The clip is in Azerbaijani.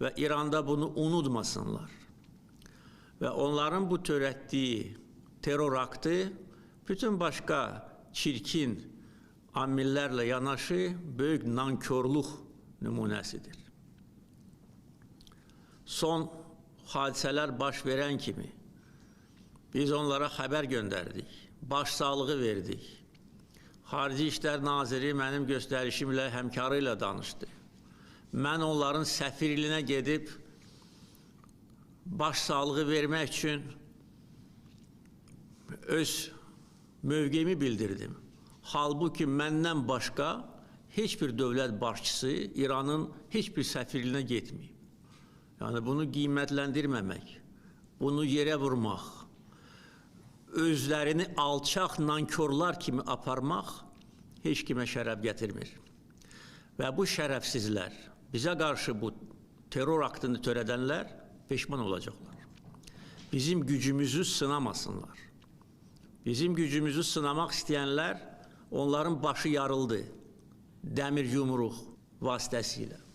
ve İran'da bunu unutmasınlar. Ve onların bu törətdiyi terör aktı bütün başka çirkin amillərlə yanaşı böyük nankörlük nümunəsidir. Son hadisələr baş verən kimi biz onlara xəbər göndərdik, başsağlığı verdik. Xarici İşlər Naziri mənim göstərişimlə, həmkarı ilə danışdı. Mən onların səfirliyinə gedib başsağlığı vermək üçün öz mövqeyimi bildirdim. Halbuki məndən başqa heç bir dövlət başçısı İranın heç bir səfirliyinə getməyib. Yəni bunu qiymətləndirməmək, bunu yerə vurmaq, özlərini alçaq nankörlar kimi aparmaq heç kimə şərəf gətirmir. Və bu şərəfsizlər, bizə qarşı bu terror aktını törədənlər peşman olacaqlar. Bizim gücümüzü sınamasınlar. Bizim gücümüzü sınamaq istəyənlər, onların başı yarıldı dəmir yumruq vasitəsilə.